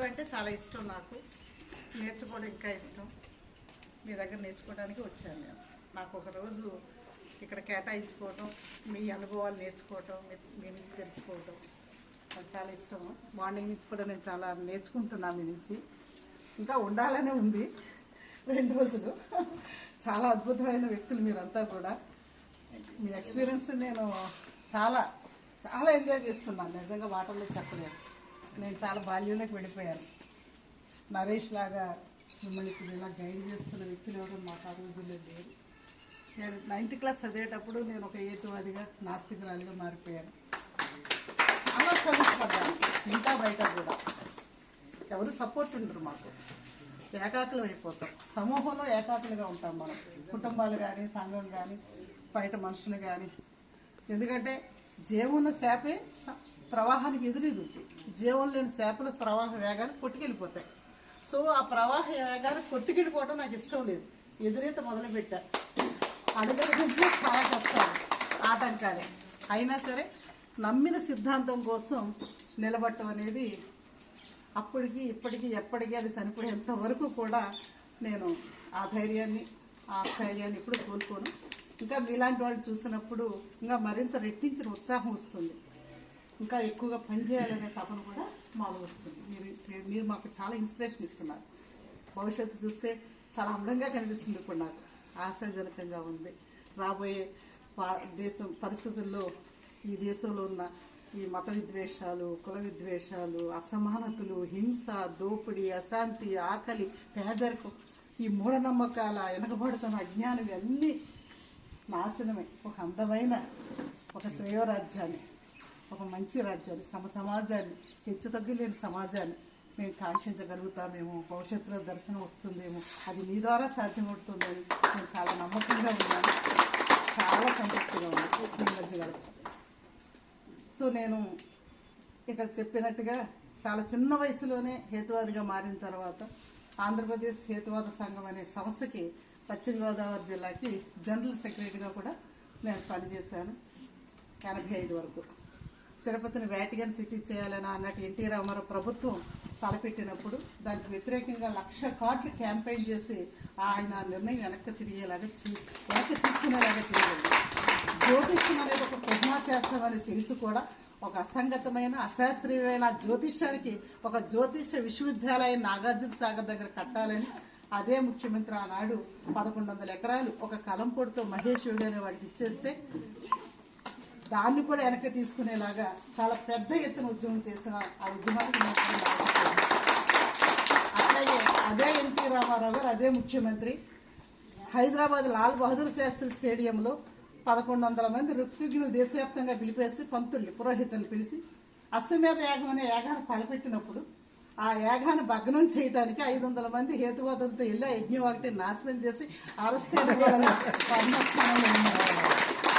చేయడం అంటే చాలా ఇష్టం నాకు. నేర్చుకోవడం ఇంకా ఇష్టం. మీ దగ్గర నేర్చుకోవడానికి వచ్చాను నేను. నాకు ఒక రోజు ఇక్కడ కేటాయించుకోవటం, మీ అనుభవాలు నేర్చుకోవటం, మీ నుంచి తెలుసుకోవటం నాకు చాలా ఇష్టం. మార్నింగ్ నుంచి కూడా నేను చాలా నేర్చుకుంటున్నాను మీ నుంచి. ఇంకా ఉండాలనే ఉంది 2 రోజులు. చాలా అద్భుతమైన వ్యక్తులు మీరంతా కూడా. మీ ఎక్స్పీరియన్స్ నేను చాలా చాలా ఎంజాయ్ చేస్తున్నాను. నిజంగా మాటల్లో చెప్పలేను. నేను చాలా బాల్యంలోకి వెళ్ళిపోయాను. నరేష్ లాగా మిమ్మల్ని ఇలా గైడ్ చేస్తున్న వ్యక్తులు ఎవరు మాకు ఆ రోజుల్లో లేరు. నేను 9th క్లాస్ చదివేటప్పుడు నేను ఒక హేతువాదిగా నాస్తికురాలిగా మారిపోయాను. చాలా స్ట్రగుల్స్ పడ్డాను, ఇంకా బయట కూడా. ఎవరు సపోర్ట్ ఉండరు మాకు. ఏకాకులం అయిపోతాం. సమూహంలో ఏకాకులుగా ఉంటాం మనం. కుటుంబాలు కానీ, సంఘం కానీ, బయట మనుషులు కానీ. ఎందుకంటే జీవన చేపే ప్రవాహానికి ఎదురెదుంది. జీవం లేని చేపల ప్రవాహ వేగాలు కొట్టుకెళ్ళిపోతాయి. సో ఆ ప్రవాహ వేగాలు కొట్టుకెళ్ళిపోవడం నాకు ఇష్టం లేదు. ఎదురైతే మొదలుపెట్టా. అడుగుతుంటే చాలా కష్టాలు, ఆటంకాలే. అయినా సరే నమ్మిన సిద్ధాంతం కోసం నిలబడటం అనేది అప్పటికి ఇప్పటికీ ఎప్పటికీ అది చనిపోయేంత వరకు కూడా నేను ఆ ధైర్యాన్ని ఆ స్థైర్యాన్ని ఎప్పుడు కోల్పోను. ఇంకా మీలాంటి వాళ్ళు చూసినప్పుడు ఇంకా మరింత రెట్టించిన ఉత్సాహం వస్తుంది. ఇంకా ఎక్కువగా పనిచేయాలనే తపన కూడా మాకు వస్తుంది. మీరు మాకు చాలా ఇన్స్పిరేషన్ ఇస్తున్నారు. భవిష్యత్తు చూస్తే చాలా అందంగా కనిపిస్తుంది. ఇప్పుడు నాకు ఆశాజనకంగా ఉంది. రాబోయే దేశం పరిస్థితుల్లో ఈ దేశంలో ఉన్న ఈ మత విద్వేషాలు, కుల విద్వేషాలు, అసమానతలు, హింస, దోపిడీ, అశాంతి, ఆకలి, పేదరికం, ఈ మూఢనమ్మకాల వెనకబడుతున్న అజ్ఞానం ఇవన్నీ నాశనమే. ఒక అందమైన ఒక శ్రేయోరాజ్యాన్ని, ఒక మంచి రాజ్యాన్ని, సమాజాన్ని, హెచ్చు తగ్గులేని సమాజాన్ని మేము కాంక్షించగలుగుతామేమో. భవిష్యత్తులో దర్శనం వస్తుందేమో. అది మీ ద్వారా సాధ్యమవుతుందని నేను చాలా నమ్మకంగా ఉన్నాను. చాలా సంతృప్తిగా ఉంది మీ మధ్య గడప. సో నేను ఇక చెప్పినట్టుగా చాలా చిన్న వయసులోనే హేతువాదిగా మారిన తర్వాత ఆంధ్రప్రదేశ్ హేతువాద సంఘం అనే సంస్థకి పశ్చిమ గోదావరి జిల్లాకి జనరల్ సెక్రటరీగా కూడా నేను పనిచేశాను 85 వరకు. తిరుపతిని వ్యాటికన్ సిటీ చేయాలని అన్నట్టు ఎన్టీ రామారావు ప్రభుత్వం తలపెట్టినప్పుడు దానికి వ్యతిరేకంగా 1,00,000 కార్డులు క్యాంపెయిన్ చేసి ఆయన నిర్ణయం వెనక్కి తీసుకునేలాగా చేయాలి. జ్యోతిష్యం అనేది ఒక ప్రజ్ఞాశాస్త్రం అని తెలిసి కూడా ఒక అసంగతమైన అశాస్త్రీయమైన జ్యోతిష్యానికి ఒక జ్యోతిష విశ్వవిద్యాలయం నాగార్జున సాగర్ దగ్గర కట్టాలని అదే ముఖ్యమంత్రి ఆనాడు 1100 ఎకరాలు ఒక కలంపొడితో మహేష్ యోగి అనే వాడికి ఇచ్చేస్తే దాన్ని కూడా వెనక్కి తీసుకునేలాగా చాలా పెద్ద ఎత్తున ఉద్యమం చేసిన ఆ ఉద్యమానికి అట్లాగే అదే ఎన్టీ రామారావు గారు అదే ముఖ్యమంత్రి హైదరాబాద్ లాల్ బహదూర్ శాస్త్రి స్టేడియంలో 1100 మంది ఋత్విజ్ఞులు దేశవ్యాప్తంగా పిలిపేసి పంతుల్ని పురోహితుల్ని పిలిచి అశ్వమేధ యాగం అనే యాగాన్ని తలపెట్టినప్పుడు ఆ యాగాన్ని భగ్నం చేయడానికి 500 మంది హేతువాదులతో వెళ్ళి ఆ యజ్ఞం ఒకటి నాశనం చేసి అరెస్ట్ అయిన పర్మస్థానంలో ఉన్నారు.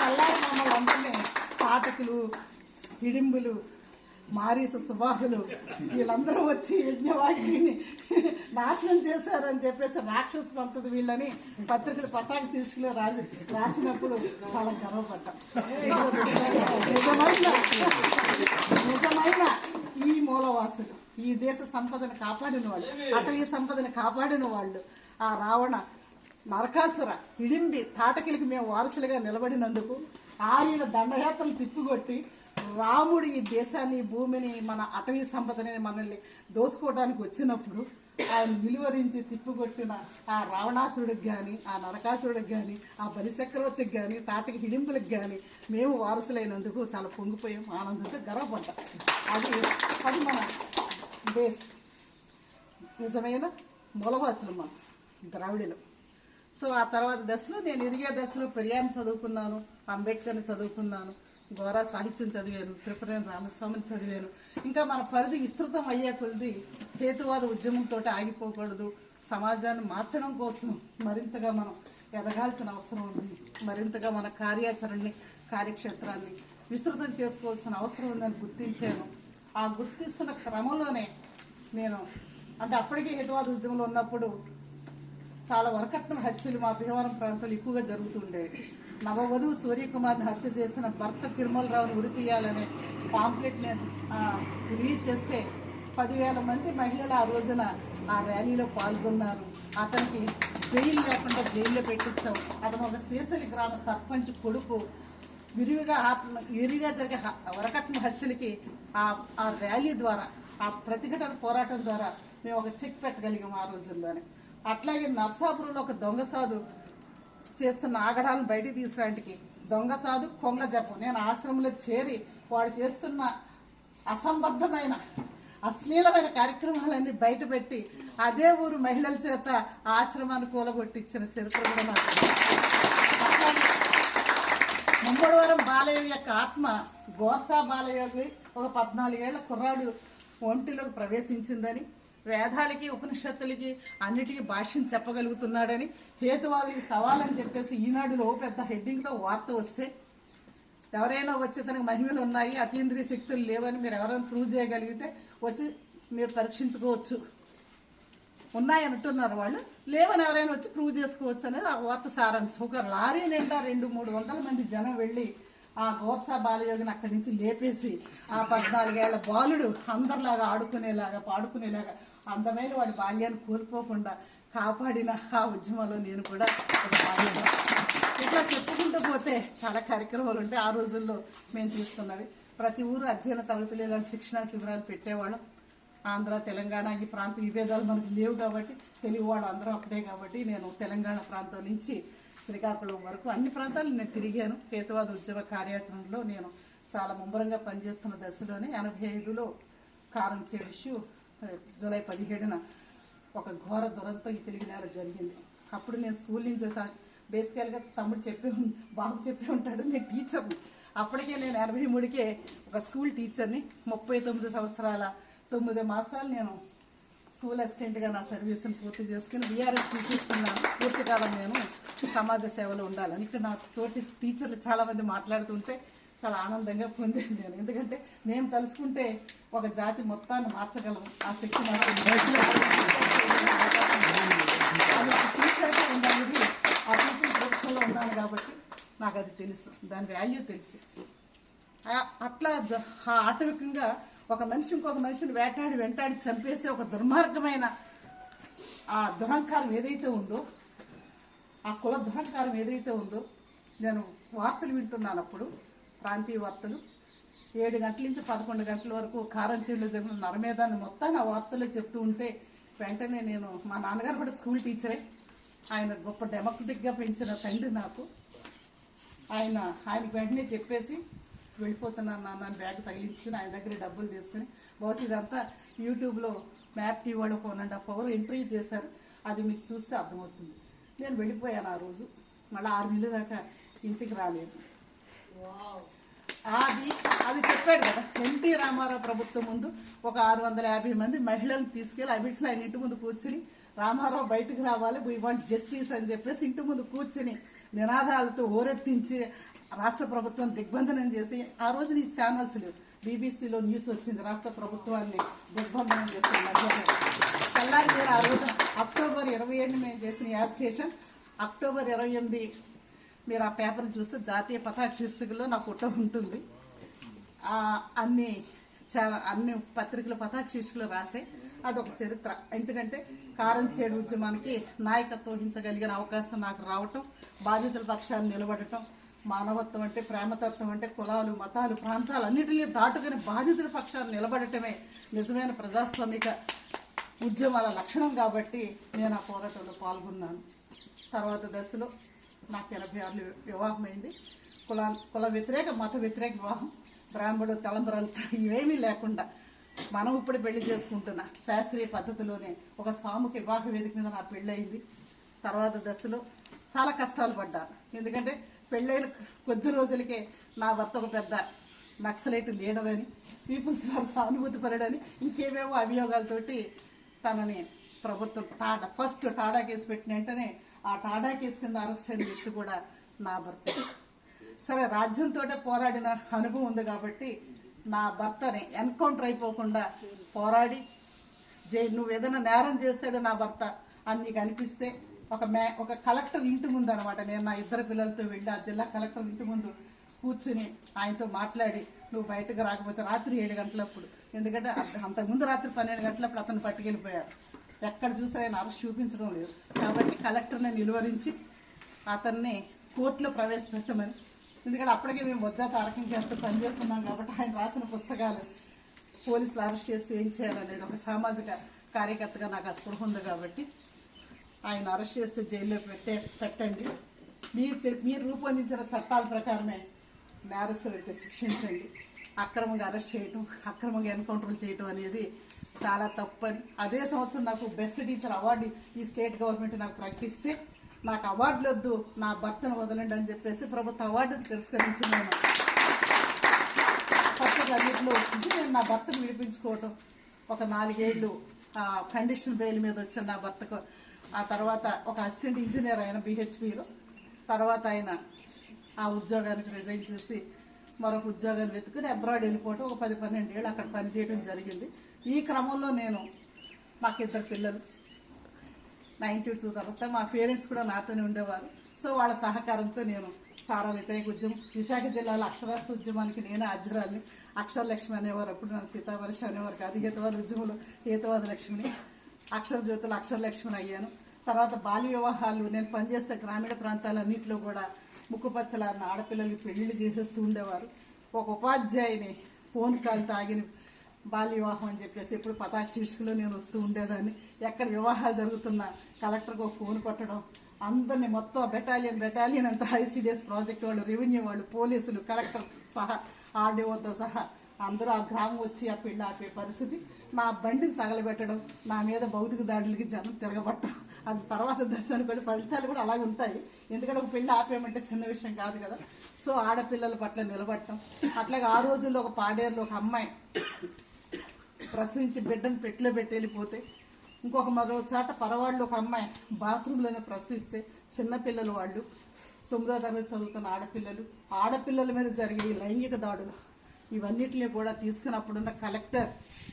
అల్లారి మమ్మల్ని అందరినీ పాఠకులు, హిడింబులు, మారీస సుబాహులు వీళ్ళందరూ వచ్చి యజ్ఞవాటిని నాశనం చేశారని చెప్పేసి రాక్షస సంతతి వీళ్ళని పత్రికలు పతాక శీర్షికలో రాసినప్పుడు చాలా గర్వపడ్డాం. నిజమైన ఈ మూలవాసులు, ఈ దేశ సంపదను కాపాడిన వాళ్ళు, అటవీ సంపదను కాపాడిన వాళ్ళు, ఆ రావణ నరకాసుర హిడింబి తాటకిలికి మేము వారసులుగా నిలబడినందుకు ఆయన దండయాత్రలు తిప్పికొట్టి రాముడు ఈ దేశాన్ని, భూమిని, మన అటవీ సంపదని మనల్ని దోసుకోవడానికి వచ్చినప్పుడు ఆయన విలువరించి తిప్పికొట్టిన ఆ రావణాసురుడికి కానీ, ఆ నరకాసురుడికి కానీ, ఆ బలిచక్రవర్తికి కానీ, తాటకి హిడింపులకు కానీ మేము వారసులైనందుకు చాలా పొంగిపోయాం, ఆనందంతో గర్వపడ్డాం. అది మన బేస్. నిజమైన మూలవాసులు మనం ద్రావిడులు. సో ఆ తర్వాత దశలో నేను ఎదిగే దశలో పెరియార్ని చదువుకున్నాను, అంబేద్కర్ని చదువుకున్నాను, గోరా సాహిత్యం చదివాను, త్రిపురేని రామస్వామిని చదివాను. ఇంకా మన పరిధి విస్తృతం అయ్యే కొద్ది హేతువాద ఉద్యమంతో ఆగిపోకూడదు. సమాజాన్ని మార్చడం కోసం మరింతగా మనం ఎదగాల్సిన అవసరం ఉంది. మరింతగా మన కార్యాచరణని, కార్యక్షేత్రాన్ని విస్తృతం చేసుకోవాల్సిన అవసరం ఉందని గుర్తించాను. ఆ గుర్తిస్తున్న క్రమంలోనే నేను అంటే అప్పటికే హేతువాద ఉద్యమంలో ఉన్నప్పుడు చాలా వరకట్నం హత్యలు మా భీమవరం ప్రాంతంలో ఎక్కువగా జరుగుతుండేవి. నవవధువు సూర్యకుమార్ని హత్య చేసిన భర్త తిరుమలరావుని ఉరి తీయాలనే పాంప్లెట్ నేను రిలీజ్ చేస్తే 10,000 మంది మహిళలు ఆ రోజున ఆ ర్యాలీలో పాల్గొన్నారు. అతనికి బెయిల్ లేకుండా జైల్లో పెట్టించాం. అతను ఒక శ్రీశైలి గ్రామ సర్పంచ్ కొడుకు. విరివిగా జరిగే వరకట్న హత్యలకి ఆ ర్యాలీ ద్వారా, ఆ ప్రతిఘటన పోరాటం ద్వారా మేము ఒక చెక్ పెట్టగలిగాం ఆ రోజుల్లోనే. అట్లాగే నర్సాపురంలో ఒక దొంగ సాధు చేస్తున్న ఆగడాలను బయటికి తీసుకురావడానికి దొంగ సాధు కొంగ జపం, నేను ఆశ్రమంలో చేరి వాడు చేస్తున్న అసంబద్ధమైన అశ్లీలమైన కార్యక్రమాలన్నీ బయటపెట్టి అదే ఊరు మహిళల చేత ఆశ్రమాన్ని కూలగొట్టించిన చరిత్ర కూడా నాకు. ముంబడివరం బాలయోగి యొక్క ఆత్మ గోర్సా బాలయోగి ఒక 14 ఏళ్ల కుర్రాడు ఒంటిలోకి ప్రవేశించిందని, వేదాలకి ఉపనిషత్తులకి అన్నిటికీ భాష్యం చెప్పగలుగుతున్నాడని, హేతువాదులకి సవాలని చెప్పేసి ఈనాడులో పెద్ద హెడ్డింగ్తో వార్త వస్తే, ఎవరైనా వచ్చి తనకు మహిమలు ఉన్నాయి, అతీంద్రియ శక్తులు లేవని మీరు ఎవరైనా ప్రూవ్ చేయగలిగితే వచ్చి మీరు పరీక్షించుకోవచ్చు. ఉన్నాయి అంటున్నారు వాళ్ళు, లేవని ఎవరైనా వచ్చి ప్రూవ్ చేసుకోవచ్చు అనేది ఆ వార్త సారాంశం. ఒక లారీ నిండా 200-300 మంది జనం వెళ్ళి ఆ గోర్సా బాలయోగిని అక్కడి నుంచి లేపేసి ఆ 14 ఏళ్ల బాలుడు అందరిలాగా ఆడుకునేలాగా పాడుకునేలాగా అందమైన వాడి బాల్యాన్ని కోల్పోకుండా కాపాడిన ఆ ఉద్యమంలో నేను కూడా ఒక బాధ్యత. ఇట్లా చెప్పుకుంటూ పోతే చాలా కార్యక్రమాలు ఉంటాయి. ఆ రోజుల్లో మేము తీసుకున్నవి ప్రతి ఊరు అధ్యయన తరగతులు ఇలాంటి శిక్షణా శిబిరాలు పెట్టేవాళ్ళం. ఆంధ్ర తెలంగాణ ఈ ప్రాంత విభేదాలు మనకు లేవు కాబట్టి, తెలుగు వాళ్ళు అందరూ ఒకటే కాబట్టి నేను తెలంగాణ ప్రాంతం నుంచి శ్రీకాకుళం వరకు అన్ని ప్రాంతాలు నేను తిరిగాను. హేతువాద ఉద్యమ కార్యాచరణలో నేను చాలా ముమ్మరంగా పనిచేస్తున్న దశలోనే 85లో కారంచేడు ఇష్యూ జూలై 17న ఒక ఘోర దురంతం ఈ తెలుగు నేల జరిగింది. అప్పుడు నేను స్కూల్ నుంచి వచ్చి బేసికల్గా తమ్ముడు బాబు చెప్పి ఉంటాడు, నేను టీచర్ని. అప్పటికే నేను 83కే ఒక స్కూల్ టీచర్ని. 39 సంవత్సరాల 9 మాసాలు నేను స్కూల్ అసిస్టెంట్గా నా సర్వీస్ని పూర్తి చేసుకుని బీఆర్ఎస్ తీసేసుకున్నాను. పూర్తికాలం నేను సమాజ సేవలో ఉండాలని. ఇక్కడ నా తోటి టీచర్లు చాలామంది మాట్లాడుతుంటే చాలా ఆనందంగా పొందాను నేను. ఎందుకంటే మేము తలుసుకుంటే ఒక జాతి మొత్తాన్ని మార్చగలము. ఆ శక్తి టీచర్గా ఉండాలి. ఆ టీచింగ్ ప్రొఫెషన్లో ఉన్నాను కాబట్టి నాకు అది తెలుసు, దాని వాల్యూ తెలుసు. అట్లా ఆటవికంగా ఒక మనిషి ఇంకొక మనిషిని వెంటాడి చంపేసే ఒక దుర్మార్గమైన ఆ దురహంకారం ఏదైతే ఉందో, ఆ కుల దురహంకారం ఏదైతే ఉందో, నేను వార్తలు వింటున్నాను. అప్పుడు ప్రాంతీయ వార్తలు 7 గంటల నుంచి 11 గంటల వరకు కారంచేడులో జరిగిన నరమేధాన్ని మొత్తాన్ని ఆ వార్తల్లో చెప్తూ ఉంటే వెంటనే నేను, మా నాన్నగారు కూడా స్కూల్ టీచరే, ఆయన గొప్ప డెమోక్రటిక్గా పెంచిన తండ్రి నాకు. ఆయనకి వెంటనే చెప్పేసి వెళ్ళిపోతున్నాను నాన్న, బ్యాగ్ తగిలించుకుని ఆయన దగ్గర డబ్బులు తీసుకుని, బహుశా ఇదంతా యూట్యూబ్లో మ్యాప్ టీవీ వాళ్ళు 1.5 hour ఇంటర్వ్యూ చేశారు, అది మీకు చూస్తే అర్థమవుతుంది. నేను వెళ్ళిపోయాను ఆ రోజు. మళ్ళీ 6 నెలల దాకా ఇంటికి రాలేదు. అది చెప్పాడు కదా, ఎన్టీ రామారావు ప్రభుత్వం ముందు ఒక 650 మంది మహిళలను తీసుకెళ్లి అబిడ్స్లో ఆయన ఇంటి ముందు కూర్చుని, రామారావు బయటకు రావాలి, వీ వాంట్ జస్టిస్ అని చెప్పేసి ఇంటి ముందు కూర్చుని నినాదాలతో ఓరెత్తించి రాష్ట్ర ప్రభుత్వం దిగ్బంధనం చేసి, ఆ రోజు నీ ఛానల్స్ లేవు, బీబీసీలో న్యూస్ వచ్చింది రాష్ట్ర ప్రభుత్వాన్ని దిగ్బంధనం చేసిన మధ్యాహ్నం. తెల్లారి మీరు ఆ రోజు అక్టోబర్ 27 మేము చేసిన యాజిటేషన్. అక్టోబర్ 28 మీరు ఆ పేపర్లు చూస్తే జాతీయ పతాక శీర్షికలో నా ఫోటో ఉంటుంది. అన్ని పత్రికలు పతాక శీర్షికలు రాసే అదొక చరిత్ర. ఎందుకంటే కారంచేడు ఉద్యమానికి నాయకత్వం వహించగలిగిన అవకాశం నాకు రావటం, బాధితుల పక్షాన్ని నిలబడటం, మానవత్వం అంటే, ప్రేమతత్వం అంటే కులాలు మతాలు ప్రాంతాలు అన్నిటినీ దాటుకుని బాధితుల పక్షాన్ని నిలబడటమే నిజమైన ప్రజాస్వామిక ఉద్యమాల లక్షణం. కాబట్టి నేను ఆ పోరాటంలో పాల్గొన్నాను. తర్వాత దశలో నాకు 86లో వివాహమైంది. కుల వ్యతిరేక మత వ్యతిరేక వివాహం, బ్రాహ్మణుడు తలంబరాలు ఇవేమీ లేకుండా మనం ఇప్పుడు పెళ్లి చేసుకుంటున్న శాస్త్రీయ పద్ధతిలోనే ఒక సామూహిక వివాహ వేదిక మీద నా పెళ్ళయింది. తర్వాత దశలో చాలా కష్టాలు పడ్డాను. ఎందుకంటే పెళ్ళైన కొద్ది రోజులకే నా భర్త ఒక పెద్ద నక్సలైట్ లీడర్ అని, పీపుల్స్ వారు సానుభూతి పరడని, ఇంకేమేమో అభియోగాలతోటి తనని ప్రభుత్వం ఫస్ట్ టాడా కేసు పెట్టిన వెంటనే ఆ టాడా కేసు కింద అరెస్ట్ అయిన వ్యక్తి కూడా నా భర్త. సరే, రాజ్యంతో పోరాడిన అనుభవం ఉంది కాబట్టి నా భర్తని ఎన్కౌంటర్ అయిపోకుండా పోరాడి, నువ్వు ఏదైనా నేరం చేశాడు నా భర్త అని నీకు అనిపిస్తే ఒక కలెక్టర్ ఇంటి ముందు అనమాట, నేను నా 2 పిల్లలతో వెళ్ళి ఆ జిల్లా కలెక్టర్ ఇంటి ముందు కూర్చుని ఆయనతో మాట్లాడి, నువ్వు బయటకు రాకపోతే రాత్రి 7 గంటలప్పుడు ఎందుకంటే అంతకుముందు రాత్రి 12 గంటలప్పుడు అతను పట్టుకెళ్ళిపోయారు. ఎక్కడ చూస్తే ఆయన అరెస్ట్ చూపించడం లేదు. కాబట్టి కలెక్టర్ని నిలువరించి అతన్ని కోర్టులో ప్రవేశపెట్టమని, ఎందుకంటే అప్పటికే మేము వజ్జా తారకం చేస్తూ పనిచేస్తున్నాం కాబట్టి ఆయన రాసిన పుస్తకాలు పోలీసులు అరెస్ట్ చేస్తే ఏం చేయాలనేది ఒక సామాజిక కార్యకర్తగా నాకు ఆ స్పృహ ఉంది. కాబట్టి ఆయన అరెస్ట్ చేస్తే జైల్లో పెట్టండి, మీరు రూపొందించిన చట్టాల ప్రకారమే నేరస్తులైతే శిక్షించండి. అక్రమంగా అరెస్ట్ చేయటం, అక్రమంగా ఎన్కౌంటర్లు చేయటం అనేది చాలా తప్పని, అదే సంవత్సరం నాకు బెస్ట్ టీచర్ అవార్డు ఈ స్టేట్ గవర్నమెంట్ నాకు ప్రకటిస్తే నాకు అవార్డులు వద్దు, నా భర్తను వదలండి అని చెప్పేసి ప్రభుత్వ అవార్డును తిరస్కరించి నేను అన్నింటిలో వచ్చింది. నేను నా భర్తను విడిపించుకోవటం, ఒక 4 ఏళ్ళు కండిషన్ బెయిల్ మీద వచ్చిన నా భర్తకు, ఆ తర్వాత ఒక అసిస్టెంట్ ఇంజనీర్ ఆయన BHPలో, తర్వాత ఆయన ఆ ఉద్యోగానికి రిజైన్ చేసి మరొక ఉద్యోగాన్ని వెతుకుని అబ్రాడ్ వెళ్ళిపోవటం, ఒక 10-12 ఏళ్ళు అక్కడ పనిచేయడం జరిగింది. ఈ క్రమంలో నాకు 2 పిల్లలు, 92 తర్వాత మా పేరెంట్స్ కూడా నాతోనే ఉండేవారు. సో వాళ్ళ సహకారంతో నేను సారా వ్యతిరేక ఉద్యమం, విశాఖ జిల్లాలో అక్షరాస్యత ఉద్యమానికి నేనే అధ్యరాల్ని. అక్షర లక్ష్మి అనేవారు, అప్పుడు నన్ను సీతావర్ష అనేవారు కాదు. హేతువాద ఉద్యమంలో హేతువాద లక్ష్మిని, అక్షర జ్యోతులు అక్షర లక్ష్మిని అయ్యాను. తర్వాత బాల్య వివాహాలు, నేను పనిచేస్తే గ్రామీణ ప్రాంతాలన్నింటిలో కూడా ముక్కుపచ్చలారిన ఆడపిల్లలకి పెళ్లిళ్ళు చేసేస్తూ ఉండేవారు. ఒక ఉపాధ్యాయుని ఫోన్ కాల్ తాగిన బాల్య వివాహం అని చెప్పేసి ఎప్పుడు పతాక శీర్షికలో నేను వస్తూ ఉండేదాన్ని. ఎక్కడ వివాహాలు జరుగుతున్నా కలెక్టర్కి ఒక ఫోన్ కొట్టడం, అందరినీ మొత్తం బెటాలియన్ అంతా ICDS ప్రాజెక్ట్ వాళ్ళు, రెవెన్యూ వాళ్ళు, పోలీసులు, కలెక్టర్ సహా, RDOతో సహా అందరూ ఆ గ్రామం వచ్చి ఆ పెళ్లి ఆపే పరిస్థితి. నా బండిని తగలబెట్టడం, నా మీద భౌతిక దాడులకి జనం తిరగబట్టడం, అది తర్వాత దశ అనుకోండి. ఫలితాలు కూడా అలాగే ఉంటాయి, ఎందుకంటే ఒక పెళ్లి ఆపేయమంటే చిన్న విషయం కాదు కదా. సో ఆడపిల్లల పట్ల నిలబడటం. అట్లాగే ఆ రోజుల్లో ఒక పాడేరులో ఒక అమ్మాయి ప్రసవించి బిడ్డను పెట్టిలో పెట్టి వెళ్ళిపోతే, ఇంకొక మరో చాట పరవాళ్ళు ఒక అమ్మాయి బాత్రూంలోనే ప్రసవిస్తే, చిన్నపిల్లలు వాళ్ళు 9వ తరగతి చదువుతున్న ఆడపిల్లల మీద జరిగే లైంగిక దాడులు ఇవన్నిటిని కూడా తీసుకున్నప్పుడున్న కలెక్టర్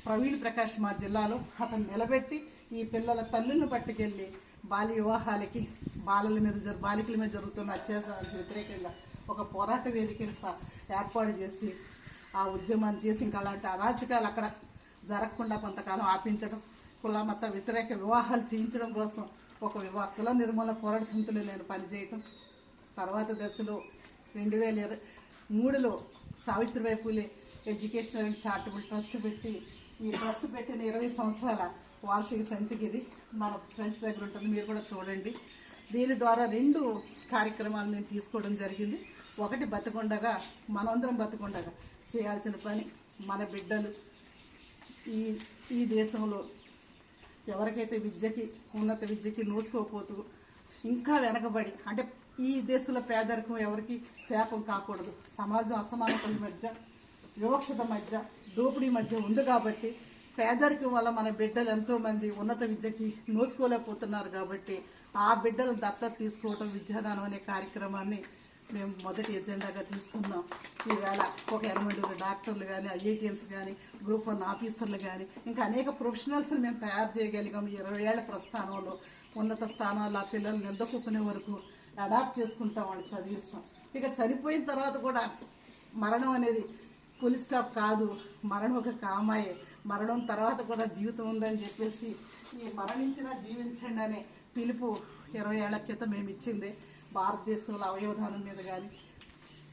ప్రవీణ్ ప్రకాష్ మా జిల్లాలో అతను నిలబెట్టి ఈ పిల్లల తల్లులను పట్టుకెళ్ళి బాల్య వివాహాలకి, బాలికల మీద జరుగుతున్న అత్యాచారాలకు వ్యతిరేకంగా ఒక పోరాట వేదికను ఏర్పాటు చేసి ఆ ఉద్యమాన్ని చేసి, ఇంకా అలాంటి అరాచకాలు అక్కడ జరగకుండా కొంతకాలం ఆపించడం, కుల మత వ్యతిరేక వివాహాలు చేయించడం కోసం ఒక కుల నిర్మూలన పోరాట సమితిలో నేను పనిచేయటం. తర్వాత దశలో 2003లో Savitribai Phule educational and charitable trust పెట్టి, ఈ ట్రస్ట్ పెట్టిన 20 సంవత్సరాల వార్షిక సంచిక ఇది మన ఫ్రెండ్స్ దగ్గర ఉంటుంది, మీరు కూడా చూడండి. దీని ద్వారా 2 కార్యక్రమాలు మేము తీసుకోవడం జరిగింది. ఒకటి, బతికొండగా మనందరం బతికొండగా చేయాల్సిన పని, మన బిడ్డలు ఈ దేశంలో ఎవరికైతే ఉన్నత విద్యకి నోసుకోపోతూ ఇంకా వెనకబడి, అంటే ఈ దేశంలో పేదరికం ఎవరికి శాపం కాకూడదు. సమాజం అసమానతల మధ్య, వివక్షత మధ్య, దోపిడీ మధ్య ఉంది కాబట్టి పేదరికం వల్ల మన బిడ్డలు ఎంతోమంది ఉన్నత విద్యకి నోసుకోలేకపోతున్నారు. కాబట్టి ఆ బిడ్డలు దత్తత తీసుకోవటం, విద్యాదానం అనే కార్యక్రమాన్ని మేము మొదటి ఎజెండాగా తీసుకున్నాం. ఈవేళ ఒక 80 డాక్టర్లు కానీ, IITs కానీ, గ్రూప్ 1 ఆఫీసర్లు కానీ, ఇంకా అనేక ప్రొఫెషనల్స్ని మేము తయారు చేయగలిగాం. 20 ఏళ్ల ప్రస్థానంలో ఉన్నత స్థానాలు ఆ పిల్లలు నిలదొక్కునే వరకు అడాప్ట్ చేసుకుంటాం, వాళ్ళు చదివిస్తాం. ఇక చనిపోయిన తర్వాత కూడా మరణం అనేది ఫుల్ స్టాప్ కాదు, మరణం ఒక కామాయే, మరణం తర్వాత కూడా జీవితం ఉందని చెప్పేసి ఈ మరణించినా జీవించండి అనే పిలుపు 20 ఏళ్ల క్రితం మేము ఇచ్చింది. భారతదేశంలో అవయవదానం మీద కానీ,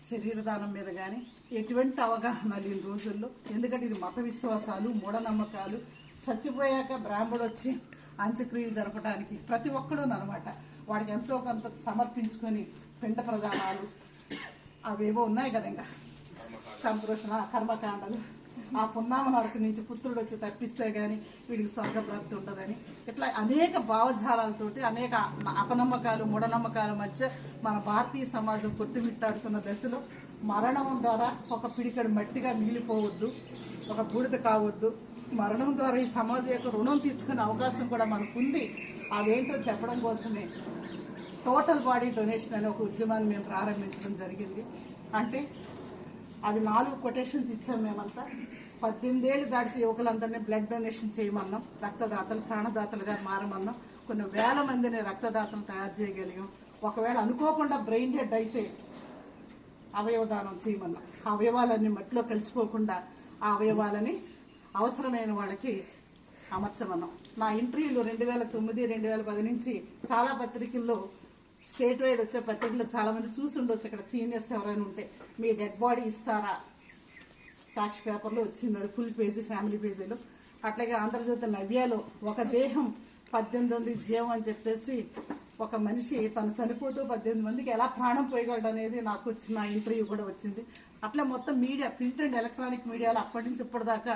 శరీరదానం మీద కానీ ఎటువంటి అవగాహన లేని రోజుల్లో, ఎందుకంటే ఇది మత విశ్వాసాలు, మూఢనమ్మకాలు. చచ్చిపోయాక బ్రాహ్మడు వచ్చి అంత్యక్రియలు జరపడానికి ప్రతి ఒక్కడూ అనమాట వాడికి ఎంతో కొంత సమర్పించుకొని పిండ ప్రదానాలు అవేవో ఉన్నాయి కదా, ఇంకా సంతోషణ కర్మకాండలు, ఆ పున్నామ నరకు నుంచి పుత్రుడు వచ్చి తప్పిస్తే కానీ వీడికి స్వర్గప్రాప్తి ఉండదని, ఇట్లా అనేక భావజాలాలతోటి, అనేక అపనమ్మకాలు, మూఢనమ్మకాల మధ్య మన భారతీయ సమాజం కొట్టుమిట్టాడుతున్న దశలో మరణం ద్వారా ఒక పిడికడు మట్టిగా మిగిలిపోవద్దు, ఒక బూడిద కావద్దు. మరణం ద్వారా ఈ సమాజం యొక్క రుణం తీర్చుకునే అవకాశం కూడా మనకుంది. అదేంటో చెప్పడం కోసమే టోటల్ బాడీ డొనేషన్ అనే ఒక ఉద్యమాన్ని మేము ప్రారంభించడం జరిగింది. అంటే అది 4 కొటేషన్స్ ఇచ్చాం మేమంతా. 18 ఏళ్ళు దాటితే యువకులందరినీ బ్లడ్ డొనేషన్ చేయమన్నాం, రక్తదాతలు ప్రాణదాతలుగా మారమన్నాం. కొన్ని వేల మందిని రక్తదాతలు తయారు చేయగలిగాం. ఒకవేళ అనుకోకుండా బ్రెయిన్ డెడ్ అయితే అవయవదానం చేయమన్నాం. ఆ అవయవాలన్నీ మట్టిలో కలిసిపోకుండా ఆ అవయవాలని అవసరమైన వాళ్ళకి అమర్చమన్నాం. నా ఇంటర్వ్యూలు 2009, 2010 నుంచి చాలా పత్రికల్లో స్టేట్ వైడ్ వచ్చే పత్రికల్లో చాలామంది చూసి ఉండొచ్చు. అక్కడ సీనియర్స్ ఎవరైనా ఉంటే మీ డెడ్ బాడీ ఇస్తారా, సాక్షి పేపర్లో వచ్చింది, అది ఫుల్ పేజీ ఫ్యామిలీ పేజీలో. అట్లాగే ఆంధ్రజ్యోతి నవ్యాలో ఒక దేహం 18 జీవం అని చెప్పేసి ఒక మనిషి తను చనిపోతూ 18 మందికి ఎలా ప్రాణం పోయగలడు అనేది నాకు వచ్చిన ఇంటర్వ్యూ కూడా వచ్చింది. అట్లా మొత్తం మీడియా, ప్రింట్ అండ్ ఎలక్ట్రానిక్ మీడియాలో అప్పటి నుంచి ఇప్పటిదాకా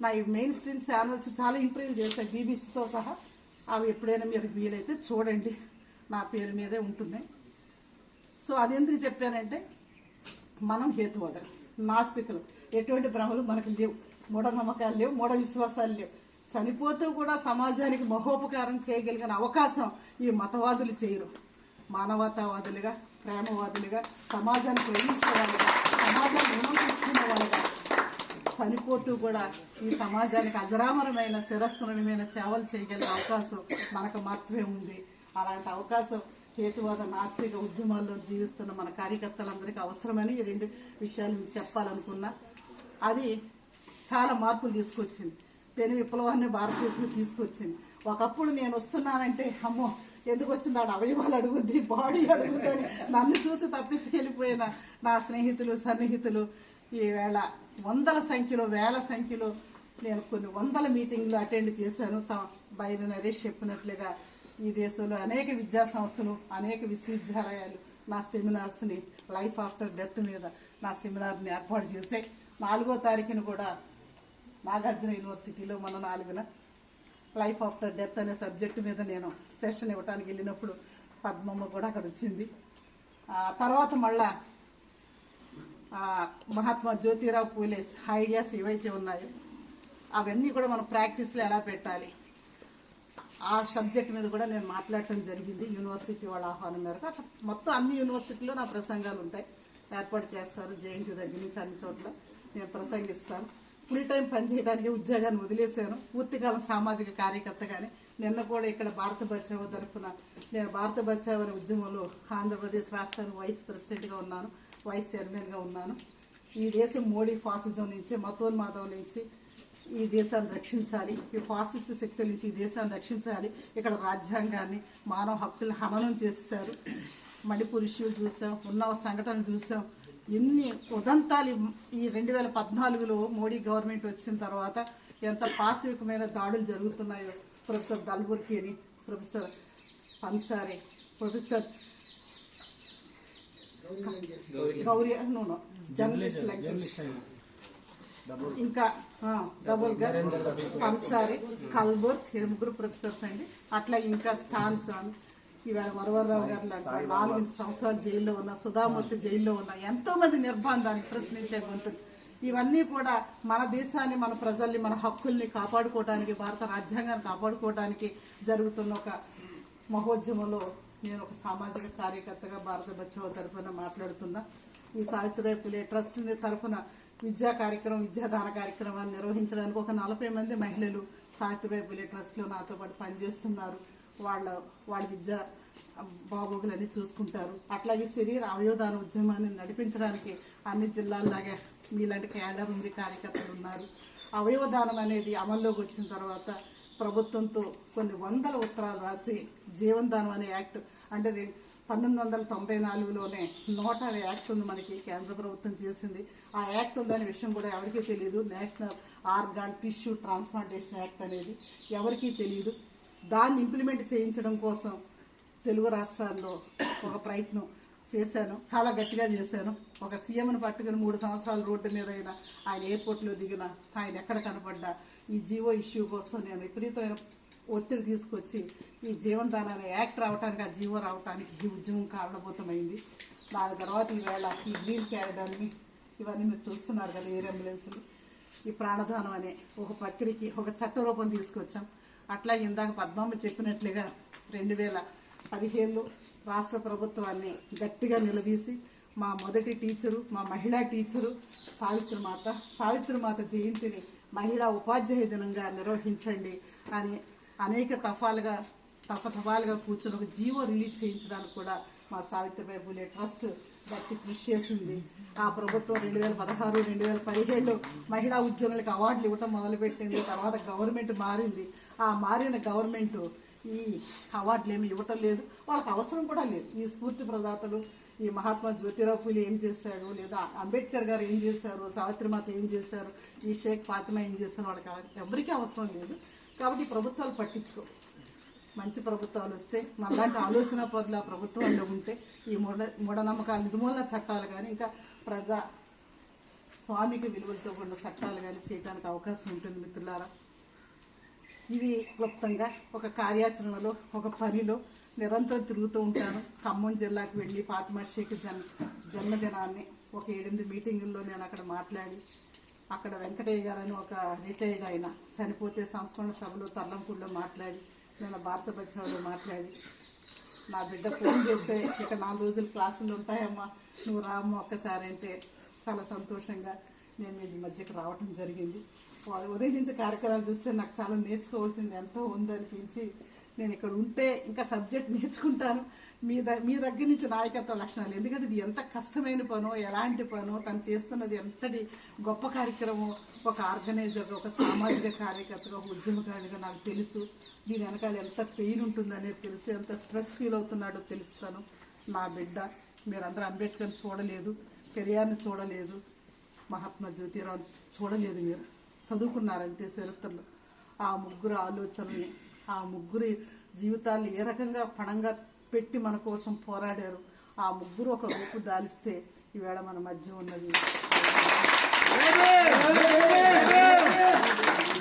నా ఈ మెయిన్ స్ట్రీమ్ ఛానల్స్ చాలా ఇంటర్వ్యూలు చేశాయి, బీబీసీతో సహా. అవి ఎప్పుడైనా మీరు వీలైతే చూడండి, నా పేరు మీదే ఉంటున్నాయి. సో అది ఎందుకు చెప్పానంటే, మనం హేతువాదులు, నాస్తికులు, ఎటువంటి భ్రమలు మనకు లేవు, మూఢనమ్మకాలు లేవు, మూఢ విశ్వాసాలు లేవు. చనిపోతూ కూడా సమాజానికి మహోపకారం చేయగలిగిన అవకాశం ఈ మతవాదులు చేయరు. మానవతావాదులుగా, ప్రేమవాదులుగా, సమాజాన్ని ప్రేమించే వాళ్ళుగా, సమాజాన్ని విమర్శించుకునే వాళ్ళుగా చనిపోతూ కూడా ఈ సమాజానికి అజరామరమైన శిరస్మరణమైన సేవలు చేయగలిగే అవకాశం మనకు మాత్రమే ఉంది. అలాంటి అవకాశం హేతువాద నాస్తిక ఉద్యమాల్లో జీవిస్తున్న మన కార్యకర్తలందరికీ అవసరమని ఈ 2 విషయాలు మీకు చెప్పాలనుకున్నా. అది చాలా మార్పులు తీసుకొచ్చింది, పెను విప్లవాన్ని భారతదేశంలో తీసుకొచ్చింది. ఒకప్పుడు నేను వస్తున్నానంటే అమ్మో ఎందుకు వచ్చింది, ఆడ అవయవాలు అడుగుద్ది, బాడీ అడుగుద్దని నన్ను చూసి తప్పించుకెళ్ళిపోయిన నా స్నేహితులు, సన్నిహితులు ఈవేళ వందల సంఖ్యలో, వేల సంఖ్యలో నేను కొన్ని వందల మీటింగ్లు అటెండ్ చేశాను. బైరి నరేష్ చెప్పినట్లుగా ఈ దేశంలో అనేక విద్యా సంస్థలు, అనేక విశ్వవిద్యాలయాలు నా సెమినార్స్ని లైఫ్ ఆఫ్టర్ డెత్ మీద నా సెమినార్ని ఏర్పాటు చేశాయి. 4వ తారీఖున కూడా నాగార్జున యూనివర్సిటీలో మన 4న లైఫ్ ఆఫ్టర్ డెత్ అనే సబ్జెక్టు మీద నేను సెషన్ ఇవ్వడానికి వెళ్ళినప్పుడు పద్మమ్మ కూడా అక్కడ వచ్చింది. తర్వాత మళ్ళా మహాత్మా జ్యోతిరావు పూలే ఐడియాస్ ఏవైతే ఉన్నాయో అవన్నీ కూడా మనం ప్రాక్టీస్లో ఎలా పెట్టాలి, ఆ సబ్జెక్ట్ మీద కూడా నేను మాట్లాడటం జరిగింది యూనివర్సిటీ వాళ్ళ ఆహ్వానం మేరకు. అట్లా మొత్తం అన్ని యూనివర్సిటీలో నా ప్రసంగాలు ఉంటాయి, ఏర్పాటు చేస్తారు. జేఎన్టీ దగ్గర నుంచి అన్ని చోట్ల నేను ప్రసంగిస్తాను. ఫుల్ టైం పనిచేయడానికి ఉద్యోగాన్ని వదిలేశాను, పూర్తికాలం సామాజిక కార్యకర్తగానే. నిన్న కూడా ఇక్కడ భారత బచావో తరఫున నేను భారత బచావో అనే ఉద్యమంలో ఆంధ్రప్రదేశ్ రాష్ట్రానికి వైస్ ప్రెసిడెంట్గా ఉన్నాను, వైస్ చైర్మన్గా ఉన్నాను. ఈ దేశం మోడీ ఫాసిజం నుంచి, మతోన్మాదం నుంచి ఈ దేశాన్ని రక్షించాలి, ఈ ఫాసిస్ట్ శక్తుల నుంచి ఈ దేశాన్ని రక్షించాలి. ఇక్కడ రాజ్యాంగాన్ని, మానవ హక్కులు హననం చేశారు. మణిపూర్ ఇష్యూ చూసాం, ఉన్నవ సంఘటనలు చూసాం. ఎన్ని ఉదంతాలు ఈ 2014లో మోడీ గవర్నమెంట్ వచ్చిన తర్వాత ఎంత పాశవికమైన దాడులు జరుగుతున్నాయో. ప్రొఫెసర్ దల్బుర్కిని, professor Pansare, professor Gauri journalist ఇంకా డబుల్గర్, పన్సారి, కల్బుర్గ్, 3 ప్రొఫెసర్స్ అండి. అట్లా ఇంకా స్టాన్స్ ఇవాళ వరవరరావు గారు లాంటి 4 సంవత్సరాలు జైల్లో ఉన్న, సుధామూర్తి జైల్లో ఉన్న, ఎంతో మంది నిర్బంధాన్ని ప్రశ్నించే గొంతులు. ఇవన్నీ కూడా మన దేశాన్ని, మన ప్రజల్ని, మన హక్కుల్ని కాపాడుకోవడానికి, భారత రాజ్యాంగాన్ని కాపాడుకోవడానికి జరుగుతున్న ఒక మహోద్యమంలో నేను ఒక సామాజిక కార్యకర్తగా భారత బచావో తరఫున మాట్లాడుతున్నా. ఈ సావిత్రిబాయి పులే ట్రస్ట్ తరఫున విద్యా కార్యక్రమం, విద్యాదాన కార్యక్రమాన్ని నిర్వహించడానికి ఒక 40 మంది మహిళలు సావిత్రిబాయి పులే ట్రస్ట్లో నాతో పాటు పనిచేస్తున్నారు. వాళ్ళ విద్యా బాగోగులన్నీ చూసుకుంటారు. అట్లాగే శరీర అవయవదాన ఉద్యమాన్ని నడిపించడానికి అన్ని జిల్లాల్లాగా మీలాంటి క్యాడర్ ఉంది, కార్యకర్తలు ఉన్నారు. అవయవదానం అనేది అమల్లోకి వచ్చిన తర్వాత ప్రభుత్వంతో కొన్ని వందల ఉత్తరాలు రాసి జీవనదానం అనే యాక్ట్, అంటే 1994లోనే 100 యాక్ట్ ఉంది మనకి, కేంద్ర ప్రభుత్వం చేసింది. ఆ యాక్ట్ ఉందనే విషయం కూడా ఎవరికీ తెలియదు. National organ tissue transplantation act అనేది ఎవరికీ తెలియదు. దాన్ని ఇంప్లిమెంట్ చేయించడం కోసం తెలుగు రాష్ట్రాల్లో ఒక ప్రయత్నం చేశాను, చాలా గట్టిగా చేశాను. ఒక సీఎంను పట్టుకుని 3 సంవత్సరాలు రోడ్డు మీద అయినా, ఆయన ఎయిర్పోర్ట్లో దిగిన, ఆయన ఎక్కడ కనపడ్డా ఈ జీవో ఇష్యూ కోసం నేను విపరీతమైన ఒత్తిడి తీసుకొచ్చి ఈ జీవనదాన అనే యాక్ట్ రావడానికి, ఆ జీవో రావడానికి ఈ ఉద్యమం కారణభూతమైంది. దాని తర్వాత ఈవేళ ఈ గ్రీన్ క్యారిడార్ని ఇవన్నీ మీరు చూస్తున్నారు కదా, ఎయిర్ అంబులెన్సులు, ఈ ప్రాణదానం అనే ఒక ప్రక్రియకి ఒక చట్ట రూపం తీసుకొచ్చాం. అట్లా ఇందాక పద్మమ్మ చెప్పినట్లుగా 2015లో రాష్ట్ర ప్రభుత్వాన్ని గట్టిగా నిలదీసి మా మొదటి టీచరు, మా మహిళా టీచరు సావిత్రిమాత జయంతిని మహిళా ఉపాధ్యాయ దినంగా నిర్వహించండి అని అనేక తఫాలుగా కూర్చొని ఒక జీవో రిలీజ్ చేయించడానికి కూడా మా సావిత్రిబాయి పూలే ట్రస్ట్ గట్టి కృషి చేసింది. ఆ ప్రభుత్వం 2016, 2017 మహిళా ఉద్యోగులకు అవార్డులు ఇవ్వటం మొదలుపెట్టింది. తర్వాత గవర్నమెంట్ మారింది. ఆ మారిన గవర్నమెంట్ ఈ అవార్డులు ఏమి ఇవ్వటం లేదు, వాళ్ళకి అవసరం కూడా లేదు. ఈ స్ఫూర్తి ప్రదాతలు, ఈ మహాత్మా జ్యోతిరావు పూలే ఏం చేశాడు, లేదా అంబేద్కర్ గారు ఏం చేశారు, సావిత్రిమాత ఏం చేశారు, ఈ షేక్ ఫాతిమా ఏం చేశారు, వాళ్ళకి ఎవరికీ అవసరం లేదు. కాబట్టి ప్రభుత్వాలు పట్టించుకో. మంచి ప్రభుత్వాలు వస్తే మనలాంటి ఆలోచన పరుల ప్రభుత్వాల్లో ఉంటే ఈ మూఢనమ్మకాల నిర్మూలన చట్టాలు కానీ ఇంకా ప్రజా స్వామిక విలువలతో కూడిన చట్టాలు కానీ చేయడానికి అవకాశం ఉంటుంది. మిత్రులారా, ఇది క్లుప్తంగా ఒక కార్యాచరణలో, ఒక పనిలో నిరంతరం తిరుగుతూ ఉంటాను. ఖమ్మం జిల్లాకు వెళ్ళి ఫాతిమా షేక్ జన్మదినాన్ని ఒక 8 మీటింగుల్లో నేను అక్కడ మాట్లాడి, అక్కడ వెంకటయ్య గారని ఒక రిటైర్డ్ ఆయన చనిపోతే సంస్కరణ సభలో తర్లంపూడిలో మాట్లాడి, నేను భారత బచావోలో మాట్లాడి, నా బిడ్డ ఫోన్ చేస్తే ఇక 4 రోజులు క్లాసులు ఉంటాయమ్మా, నువ్వు రామ్మా ఒక్కసారి అంటే చాలా సంతోషంగా నేను మీ మధ్యకి రావటం జరిగింది. ఉదయం నుంచి కార్యక్రమాలు చూస్తే నాకు చాలా నేర్చుకోవాల్సింది ఎంతో ఉందనిపించి నేను ఇక్కడ ఉంటే ఇంకా సబ్జెక్ట్ నేర్చుకుంటాను. మీ దగ్గర నుంచి నాయకత్వ లక్షణాలు, ఎందుకంటే ఇది ఎంత కష్టమైన పనో, ఎలాంటి పనో, తను చేస్తున్నది ఎంతటి గొప్ప కార్యక్రమం. ఒక ఆర్గనైజర్గా, ఒక సామాజిక కార్యకర్తగా, ఒక ఉద్యమకారిగా నాకు తెలుసు. దీని వెనకాల ఎంత పెయిన్ ఉంటుందనేది తెలుసు, ఎంత స్ట్రెస్ ఫీల్ అవుతున్నాడో తెలుస్తాను. నా బిడ్డ, మీరందరూ అంబేద్కర్ని చూడలేదు, పెరియార్ని చూడలేదు, మహాత్మా జ్యోతిరావు చూడలేదు, మీరు చదువుకున్నారంతే చరిత్రలో. ఆ ముగ్గురు ఆలోచనల్ని, ఆ ముగ్గురి జీవితాలు ఏ రకంగా పణంగా పెట్టి మన కోసం పోరాడారు, ఆ ముగ్గురు ఒక రూపు దాలిస్తే ఈవేళ మన మధ్య ఉన్నది.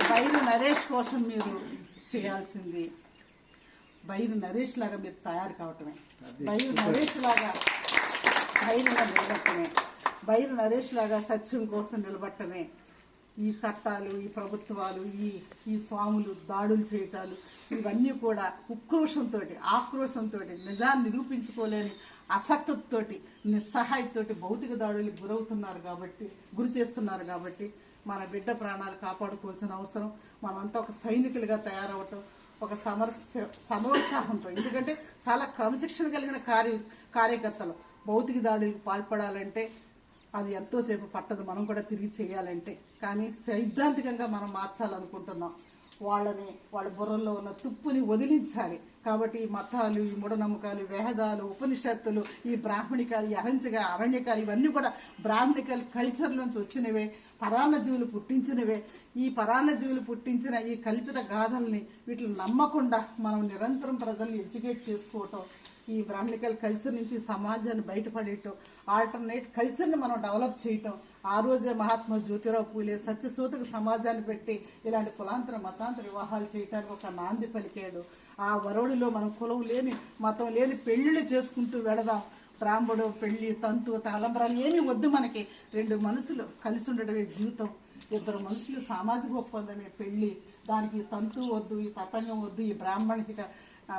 బైరు నరేష్ కోసం మీరు చేయాల్సింది బైరు నరేష్ లాగా మీరు తయారు కావటమే, బైరు నరేష్ లాగా ధైర్యంగా నిలబట్టమే, బైరు నరేష్ లాగా సత్యం కోసం నిలబట్టమే. ఈ చట్టాలు, ఈ ప్రభుత్వాలు, ఈ స్వాములు దాడులు చేయటాలు ఇవన్నీ కూడా ఉక్రోషంతో, ఆక్రోషంతో, నిజాన్ని నిరూపించుకోలేని అసక్తితో, నిస్సహాయతోటి భౌతిక దాడులకు గురి చేస్తున్నారు. కాబట్టి మన బిడ్డ ప్రాణాలు కాపాడుకోవాల్సిన అవసరం. మనమంతా ఒక సైనికులుగా తయారవటం, ఒక సమోత్సాహంతో, ఎందుకంటే చాలా క్రమశిక్షణ కలిగిన కార్యకర్తలు భౌతిక దాడులకు పాల్పడాలంటే అది ఎంతోసేపు పట్టదు, మనం కూడా తిరిగి చేయాలంటే. కానీ సైద్ధాంతికంగా మనం మార్చాలనుకుంటున్నాం. వాళ్ళ బుర్రల్లో ఉన్న తుప్పుని వదిలించాలి. కాబట్టి ఈ మతాలు, ఈ మూఢనమ్మకాలు, వేదాలు, ఉపనిషత్తులు, ఈ బ్రాహ్మణికాలు, ఈ అరణ్యకాలు ఇవన్నీ కూడా బ్రాహ్మణికల్ కల్చర్ నుంచి వచ్చినవే, పరాన్న జీవులు పుట్టించినవే. ఈ పరాన్న జీవులు పుట్టించిన ఈ కల్పిత గాథల్ని వీటిని నమ్మకుండా మనం నిరంతరం ప్రజల్ని ఎడ్యుకేట్ చేసుకోవటం, ఈ బ్రాహ్మణికల్ కల్చర్ నుంచి సమాజాన్ని బయటపడేయటం, ఆల్టర్నేట్ కల్చర్ని మనం డెవలప్ చేయటం. ఆ రోజే మహాత్మా జ్యోతిరావు పూలే సత్యసూతకు సమాజాన్ని పెట్టి ఇలాంటి కులాంతర మతాంతర వివాహాలు చేయడానికి ఒక నాంది పలికాడు. ఆ వరుడిలో మనం కులం లేని, మతం లేని పెళ్లిళ్ళు చేసుకుంటూ వెళదాం. బ్రాహ్మడు, పెళ్లి, తంతు, తలంబరాలు ఏమీ వద్దు. మనకి 2 మనుషులు కలిసి ఉండడమే జీవితం. 2 మనుషులు సామాజిక ఒప్పందమే పెళ్లి. దానికి తంతు వద్దు, ఈ తతంగం వద్దు, ఈ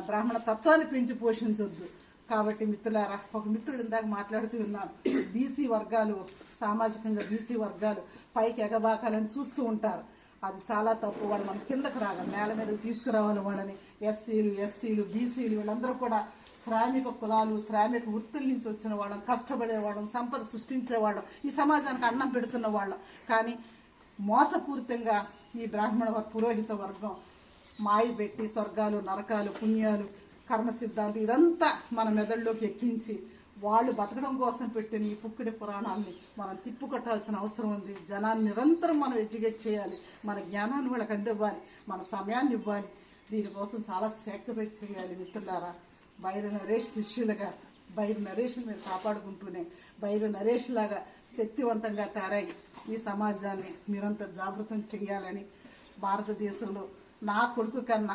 బ్రాహ్మణ తత్వాన్ని పెంచి పోషించొద్దు. కాబట్టి మిత్రులారా, ఒక మిత్రుడు ఇందాక మాట్లాడుతూ ఉన్నాను, బీసీ వర్గాలు, సామాజికంగా బీసీ వర్గాలు పైకి ఎగబాకాలని చూస్తూ ఉంటారు. అది చాలా తప్పు. వాళ్ళు మనం కిందకు రాగాలి, నేల మీదకి తీసుకురావాలి వాళ్ళని. ఎస్సీలు, ఎస్టీలు, బీసీలు వీళ్ళందరూ కూడా శ్రామిక కులాలు, శ్రామిక వృత్తుల నుంచి వచ్చిన వాళ్ళం, కష్టపడేవాళ్ళం, సంపద సృష్టించేవాళ్ళం, ఈ సమాజానికి అన్నం పెడుతున్న వాళ్ళం. కానీ మోసపూరితంగా ఈ బ్రాహ్మణ పురోహిత వర్గం మాయ పెట్టి స్వర్గాలు, నరకాలు, పుణ్యాలు, కర్మ సిద్ధాంతం ఇదంతా మన మెదడులోకి ఎక్కించి వాళ్ళు బతకడం కోసం పెట్టిన ఈ పుక్కిడి పురాణాలని మనం తిప్పుకొట్టాల్సిన అవసరం ఉంది. జనాన్ని నిరంతరం మనం ఎడ్యుకేట్ చేయాలి, మన జ్ఞానాన్ని వాళ్ళకి అందివ్వాలి, మన సమయాన్ని ఇవ్వాలి. దీనికోసం చాలా సాక్రిఫైస్ చేయాలి. మిత్రులారా, బైరు నరేష్ శిష్యులుగా బైరు నరేష్ని మీరు కాపాడుకుంటూనే బైరు నరేష్ లాగా శక్తివంతంగా తయారై ఈ సమాజాన్ని మీరంతా జాగృతం చేయాలని, భారతదేశంలో నా కొడుకు కన్నా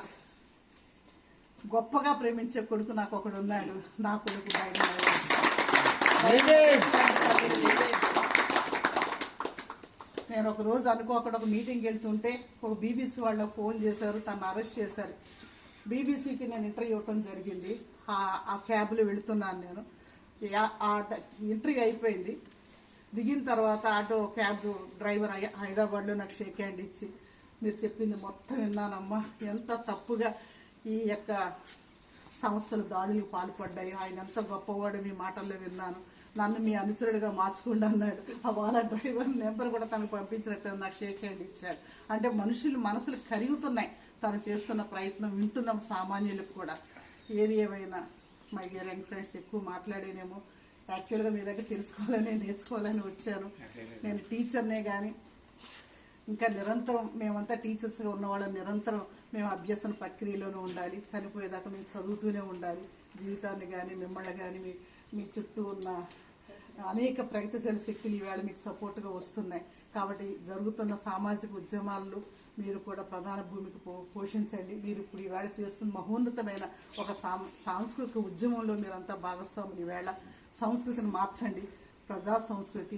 గొప్పగా ప్రేమించే కొడుకు నాకు ఒకడు ఉన్నాడు. నా కొడుకు నేను ఒక రోజు అనుకోకుండా ఒక మీటింగ్కి వెళ్తుంటే ఒక బీబీసీ వాళ్ళకు ఫోన్ చేశారు, తను అరెస్ట్ చేశారు. బీబీసీకి నేను ఇంటర్వ్యూ ఇవ్వటం జరిగింది. ఆ క్యాబ్లో వెళుతున్నాను నేను. ఆ ఇంటర్వ్యూ అయిపోయింది. దిగిన తర్వాత ఆటో క్యాబ్ డ్రైవర్ హైదరాబాద్లో నాకు షేక్ హ్యాండ్ ఇచ్చి, మీరు చెప్పింది మొత్తం విన్నానమ్మా, ఎంత తప్పుగా ఈ యొక్క సంస్థలు దాడులకు పాల్పడ్డాయి. ఆయన ఎంత గొప్పవాడు మీ మాటల్లో విన్నాను, నన్ను మీ అనుచరుడిగా మార్చుకుండా అన్నాడు. ఆ వాళ్ళ డ్రైవర్ నెంబర్ కూడా తనకు పంపించినట్టు నాకు షేక్ హ్యాండ్ ఇచ్చాడు. అంటే మనసులు కరుగుతున్నాయి తను చేస్తున్న ప్రయత్నం వింటున్నాం సామాన్యులకు కూడా. ఏది ఏమైనా మై డియర్ యంగ్ ఫ్రెండ్స్, ఎక్కువ మాట్లాడేనేమో. యాక్చువల్గా మీ దగ్గర తెలుసుకోవాలని నేర్చుకోవాలని వచ్చాను. నేను టీచర్నే కానీ ఇంకా నిరంతరం మేమంతా టీచర్స్గా ఉన్నవాళ్ళం నిరంతరం మేము అభ్యసన ప్రక్రియలోనే ఉండాలి. చనిపోయేదాకా మేము చదువుతూనే ఉండాలి. జీవితాన్ని కానీ మిమ్మల్ని కానీ మీ చుట్టూ ఉన్న అనేక ప్రగతిశీల శక్తులు ఈవేళ మీకు సపోర్ట్గా వస్తున్నాయి. కాబట్టి జరుగుతున్న సామాజిక ఉద్యమాల్లో మీరు కూడా ప్రధాన భూమికి పోషించండి. మీరు ఇప్పుడు ఈవేళ చేస్తున్న మహోన్నతమైన ఒక సాంస్కృతిక ఉద్యమంలో మీరంతా భాగస్వాములు. ఈవేళ సంస్కృతిని మార్చండి. ప్రజా సంస్కృతి,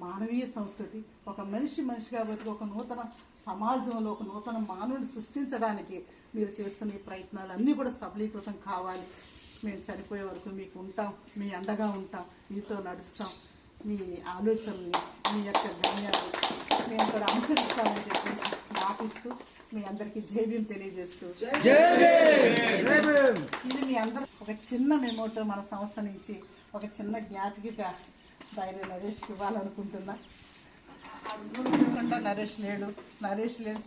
మానవీయ సంస్కృతి, ఒక మనిషి కాబట్టి ఒక నూతన సమాజంలో ఒక నూతన మానవుని సృష్టించడానికి మీరు చేస్తున్న ఈ ప్రయత్నాలన్నీ కూడా సబలీకృతం కావాలి. మేము చనిపోయే వరకు మీకు ఉంటాం, మీ అండగా ఉంటాం, మీతో నడుస్తాం. మీ ఆలోచనల్ని, మీ యొక్క గమ్యాలు మేము కూడా అనుసరిస్తామని చెప్పేసి మాటిస్తూ మీ అందరికీ జైభీం తెలియజేస్తూ, ఇది మీ అందరూ ఒక చిన్న మెమోటో మన సంస్థ నుంచి ఒక చిన్న జ్ఞాపికగా ధైర్య నరేష్కి ఇవ్వాలనుకుంటున్నా. అనుకుంటా నరేష్ లేడు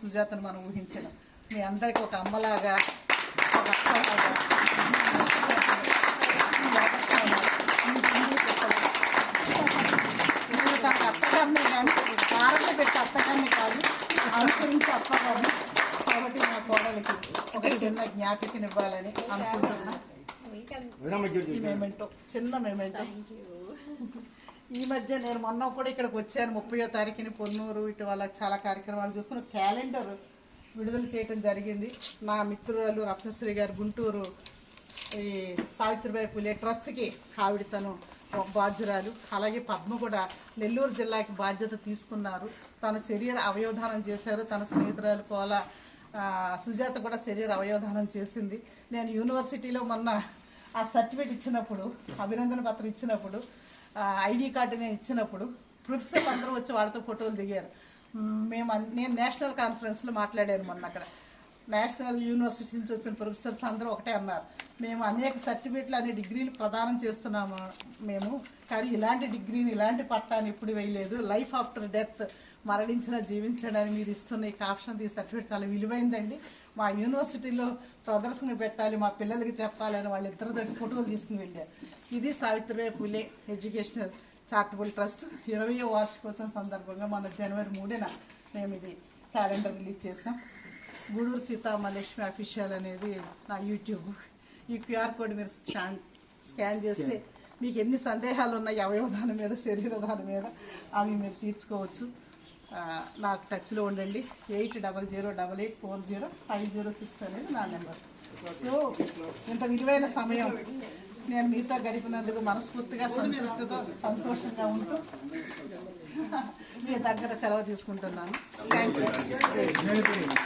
సుజాతను మనం ఊహించడం. మీ అందరికీ ఒక అమ్మలాగా, ఒక అక్కలాగా, అత్తగారిని కానీ ఆరణ పెట్టి అత్తగారిని కాదు, అనుసరించి అత్తగారిని. కాబట్టి మా కోడలికి ఒక చిన్న జ్ఞాపికనివ్వాలని అనుకుంటున్నా. ఈ మెమెంటో, చిన్న మెమెంటో. ఈ మధ్య నేను మొన్న కూడా ఇక్కడికి వచ్చాను. 30వ తారీఖుని పొన్నూరు ఇటీవల చాలా కార్యక్రమాలు చూసుకుని క్యాలెండర్ విడుదల చేయడం జరిగింది. నా మిత్రురాలు రత్నశ్రీ గారు గుంటూరు ఈ సావిత్రిబాయి పులే ట్రస్ట్కి ఆవిడ తను బాధ్యురాలు. అలాగే పద్మ కూడా నెల్లూరు జిల్లాకి బాధ్యత తీసుకున్నారు. తను శరీర అవయవదానం చేశారు. తన స్నేహితురాలు కోల సుజాత కూడా శరీర అవయవదానం చేసింది. నేను యూనివర్సిటీలో మొన్న ఆ సర్టిఫికేట్ ఇచ్చినప్పుడు, అభినందన పత్రం ఇచ్చినప్పుడు, ఐడి కార్డు నేను ఇచ్చినప్పుడు ప్రొఫెసర్లు అందరూ వచ్చి వాళ్ళతో ఫోటోలు దిగారు. నేను నేషనల్ కాన్ఫరెన్స్లో మాట్లాడాను మొన్న. అక్కడ నేషనల్ యూనివర్సిటీ నుంచి వచ్చిన ప్రొఫెసర్స్ అందరూ ఒకటే అన్నారు, మేము అనేక సర్టిఫికేట్లు అనే డిగ్రీలు ప్రదానం చేస్తున్నాము మేము, కానీ ఇలాంటి డిగ్రీని ఇలాంటి పట్టాన్ని ఎప్పుడు వేయలేదు. లైఫ్ ఆఫ్టర్ డెత్, మరణించిన జీవించడానికి మీరు ఇస్తున్న ఈ కాప్షన్ ఈ సర్టిఫికేట్ చాలా విలువైందండి. మా యూనివర్సిటీలో ప్రదర్శన పెట్టాలి, మా పిల్లలకి చెప్పాలని వాళ్ళిద్దరితో ఫోటోలు తీసుకుని వెళ్ళారు. ఇది Savitribai Phule educational charitable trust 20వ వార్షికోత్సవం సందర్భంగా మన జనవరి 3న మేము ఇది క్యాలెండర్ రిలీజ్ చేసాం. గూడూరు సీతామహాలక్ష్మి అఫీషియల్ అనేది నా యూట్యూబ్. ఈ క్యూఆర్ కోడ్ మీరు స్కాన్ చేస్తే మీకు ఎన్ని సందేహాలు ఉన్నాయి అవయవదానం మీద, శరీరదానం మీద, అవి మీరు తీర్చుకోవచ్చు. నాకు టచ్లో ఉండండి. 8008840506 అనేది నా నెంబర్. సో ఇంత విలువైన సమయం నేను మీతో గడిపినందుకు మనస్ఫూర్తిగా సంతృప్తితో సంతోషంగా ఉంటూ మీ దగ్గర సెలవు తీసుకుంటున్నాను. Thank you.